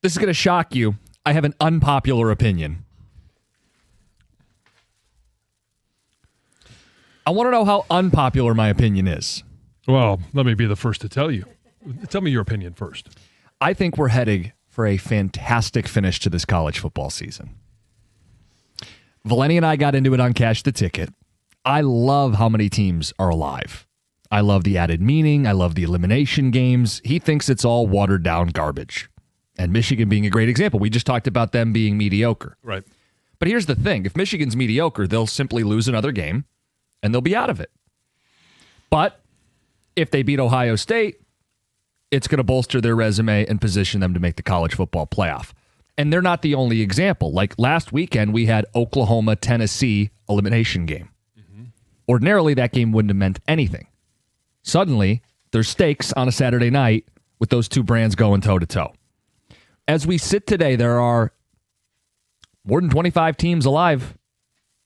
This is going to shock you. I have an unpopular opinion. I want to know how unpopular my opinion is. Well, let me be the first to tell you. Tell me your opinion first. I think we're heading for a fantastic finish to this college football season. Valeni and I got into it on Cash the Ticket. I love how many teams are alive. I love the added meaning. I love the elimination games. He thinks it's all watered down garbage. And Michigan being a great example. We just talked about them being mediocre. Right. But here's the thing. If Michigan's mediocre, they'll simply lose another game and they'll be out of it. But if they beat Ohio State, it's going to bolster their resume and position them to make the college football playoff. And they're not the only example. Like last weekend, we had Oklahoma-Tennessee elimination game. Mm-hmm. Ordinarily, that game wouldn't have meant anything. Suddenly, there's stakes on a Saturday night with those two brands going toe-to-toe. As we sit today, there are more than 25 teams alive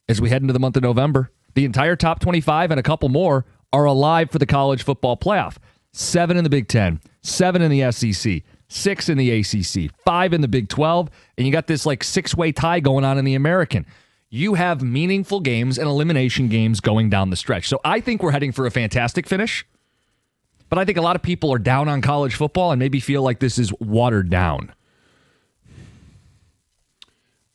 as we head into the month of November. The entire top 25 and a couple more are alive for the college football playoff. 7 in the Big Ten, 7 in the SEC, 6 in the ACC, 5 in the Big 12, and you got this like 6-way tie going on in the American. You have meaningful games and elimination games going down the stretch. So I think we're heading for a fantastic finish, but I think a lot of people are down on college football and maybe feel like this is watered down.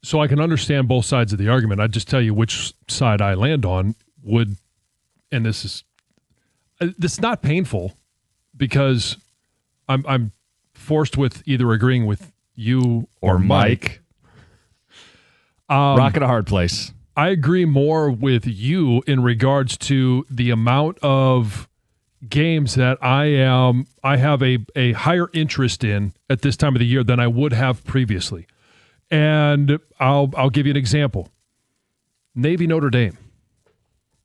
So I can understand both sides of the argument. I'd just tell you which side I land on would, and this is not painful because I'm forced with either agreeing with you or Mike. Rock at a hard place. I agree more with you in regards to the amount of games that I have a higher interest in at this time of the year than I would have previously. And I'll give you an example. Navy Notre Dame.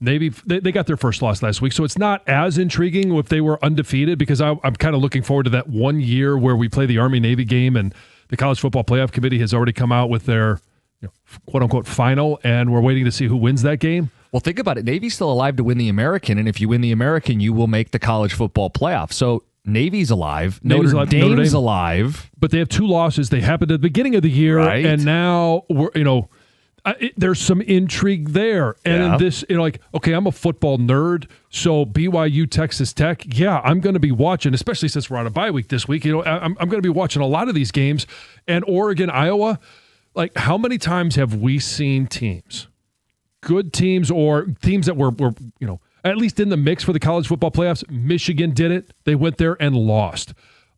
Navy, they got their first loss last week, so it's not as intriguing if they were undefeated because I'm kind of looking forward to that one year where we play the Army-Navy game and the College Football Playoff Committee has already come out with their quote-unquote final, and we're waiting to see who wins that game. Well, think about it. Navy's still alive to win the American, and if you win the American, you will make the College Football Playoff. So Navy's alive. Notre Dame's alive. But they have 2 losses. They happened at the beginning of the year, right. And now there's some intrigue there. And in this, okay, I'm a football nerd, so BYU, Texas Tech, I'm going to be watching, especially since we're on a bye week this week. I'm going to be watching a lot of these games. And Oregon, Iowa, like how many times have we seen teams, good teams or teams that were at least in the mix for the college football playoffs? Michigan did it. They went there and lost.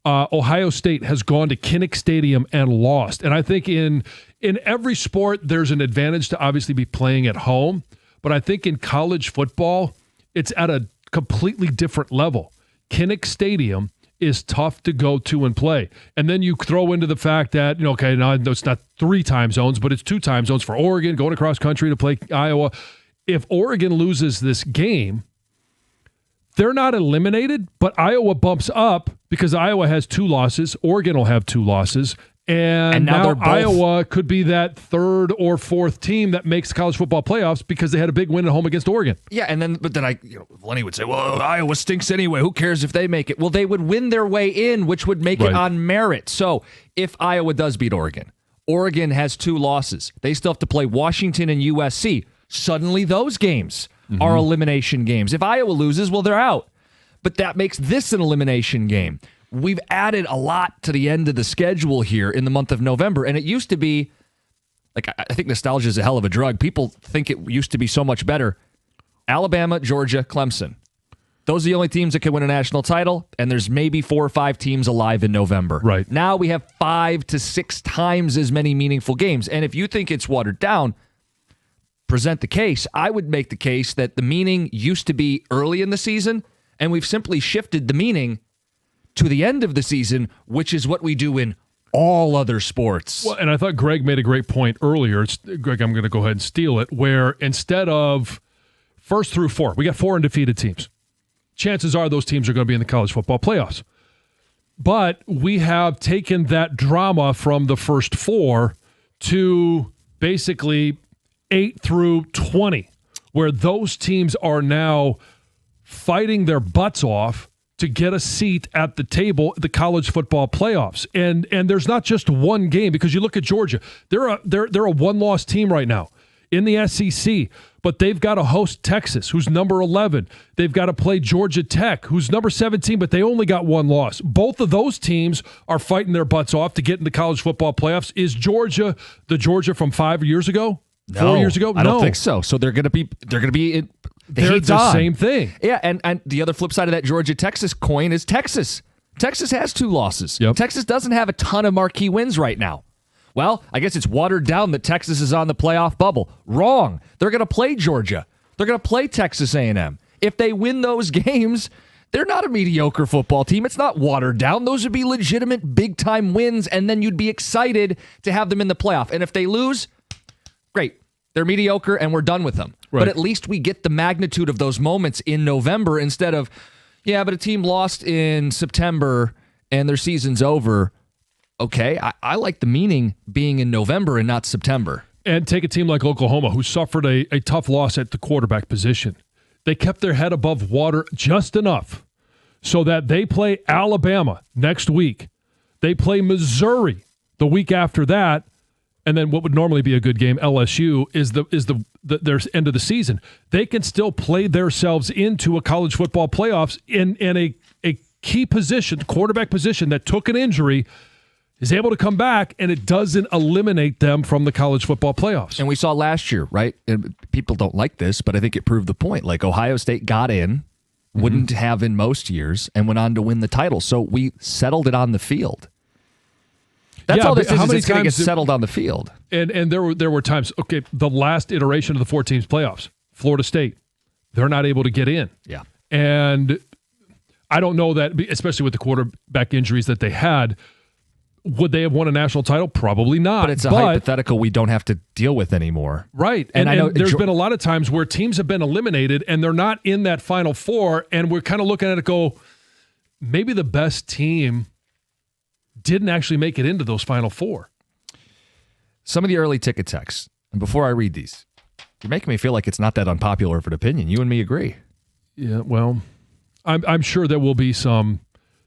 Ohio State has gone to Kinnick Stadium and lost. And I think in every sport, there's an advantage to obviously be playing at home. But I think in college football, it's at a completely different level. Kinnick Stadium is tough to go to and play. And then you throw into the fact that, now it's not 3 time zones, but it's 2 time zones for Oregon, going across country to play Iowa. If Oregon loses this game, they're not eliminated, but Iowa bumps up because Iowa has 2 losses. Oregon will have 2 losses. And now Iowa could be that 3rd or 4th team that makes the college football playoffs because they had a big win at home against Oregon. Yeah, but then Lenny would say, well, Iowa stinks anyway. Who cares if they make it? Well, they would win their way in, which would make it on merit. So if Iowa does beat Oregon, Oregon has 2 losses. They still have to play Washington and USC. Suddenly those games are elimination games. If Iowa loses, well, they're out. But that makes this an elimination game. We've added a lot to the end of the schedule here in the month of November. And it used to be, I think nostalgia is a hell of a drug. People think it used to be so much better. Alabama, Georgia, Clemson. Those are the only teams that can win a national title, and there's maybe 4 or 5 teams alive in November. Right. Now we have 5 to 6 times as many meaningful games. And if you think it's watered down, present the case. I would make the case that the meaning used to be early in the season, and we've simply shifted the meaning to the end of the season, which is what we do in all other sports. Well, and I thought Greg made a great point earlier. Greg, I'm going to go ahead and steal it, where instead of 1st through 4, we got 4 undefeated teams. Chances are those teams are going to be in the college football playoffs. But we have taken that drama from the first 4 to basically 8 through 20, where those teams are now fighting their butts off to get a seat at the table, the college football playoffs. And there's not just one game, because you look at Georgia. They're a one-loss team right now in the SEC, but they've got to host Texas, who's number 11. They've got to play Georgia Tech, who's number 17, but they only got one loss. Both of those teams are fighting their butts off to get in the college football playoffs. Is Georgia the Georgia from 5 years ago? No, 4 years ago? I don't think so. So they're going to be they're the same thing. Yeah, and the other flip side of that Georgia-Texas coin is Texas. Texas has 2 losses. Yep. Texas doesn't have a ton of marquee wins right now. Well, I guess it's watered down that Texas is on the playoff bubble. Wrong. They're going to play Georgia. They're going to play Texas A&M. If they win those games, they're not a mediocre football team. It's not watered down. Those would be legitimate big-time wins, and then you'd be excited to have them in the playoff. And if they lose, great. They're mediocre, and we're done with them. Right. But at least we get the magnitude of those moments in November instead of, yeah, but a team lost in September and their season's over. Okay, I like the meaning being in November and not September. And take a team like Oklahoma, who suffered a tough loss at the quarterback position. They kept their head above water just enough so that they play Alabama next week. They play Missouri the week after that. And then what would normally be a good game, LSU, is their end of the season. They can still play themselves into a college football playoffs in a key position, quarterback position that took an injury, is able to come back, and it doesn't eliminate them from the college football playoffs. And we saw last year, right? And people don't like this, but I think it proved the point. Like Ohio State got in, wouldn't have in most years, and went on to win the title. So we settled it on the field. That's all this is. It's going to get settled on the field. And there were times, okay, the last iteration of the 4 teams playoffs, Florida State, they're not able to get in. Yeah. And I don't know that, especially with the quarterback injuries that they had, would they have won a national title? Probably not. But it's a hypothetical we don't have to deal with anymore. Right. And I know there's been a lot of times where teams have been eliminated and they're not in that Final Four, and we're kind of looking at it go, maybe the best team didn't actually make it into those Final Four. Some of the early ticket texts, and before I read these, you're making me feel like it's not that unpopular of an opinion. You and me agree. Yeah, well, I'm sure there will be some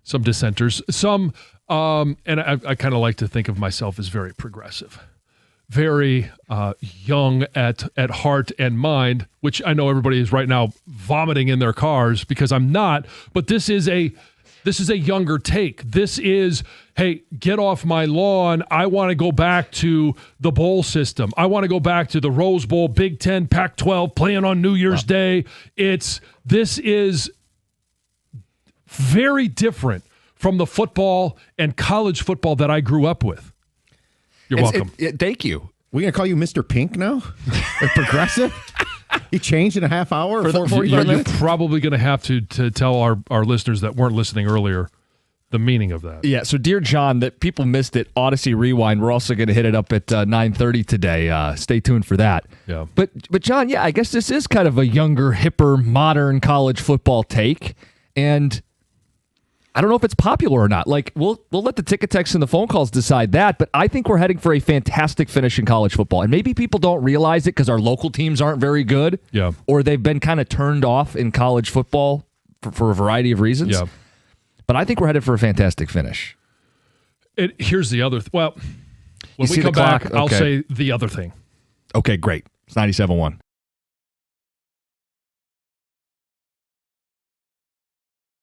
dissenters. Some, and I kind of like to think of myself as very progressive, very young at heart and mind, which I know everybody is right now vomiting in their cars because I'm not. But this is a younger take. This is, hey, get off my lawn. I want to go back to the bowl system. I want to go back to the Rose Bowl, Big Ten, Pac-12, playing on New Year's Day. This is very different from the football and college football that I grew up with. You're welcome. Thank you. We're going to call you Mr. Pink now? Progressive? You changed in a half hour? You're probably going to have to tell our listeners that weren't listening earlier the meaning of that. Yeah, so dear John, that people missed it, Odyssey Rewind, we're also going to hit it up at 9:30 today. Stay tuned for that. Yeah. But John, yeah, I guess this is kind of a younger, hipper, modern college football take, and I don't know if it's popular or not. Like, we'll let the ticket texts and the phone calls decide that, but I think we're heading for a fantastic finish in college football. And maybe people don't realize it because our local teams aren't very good, or they've been kind of turned off in college football for a variety of reasons. Yeah. But I think we're headed for a fantastic finish. Here's the other when we come back, I'll say the other thing. Okay, great. It's 97.1.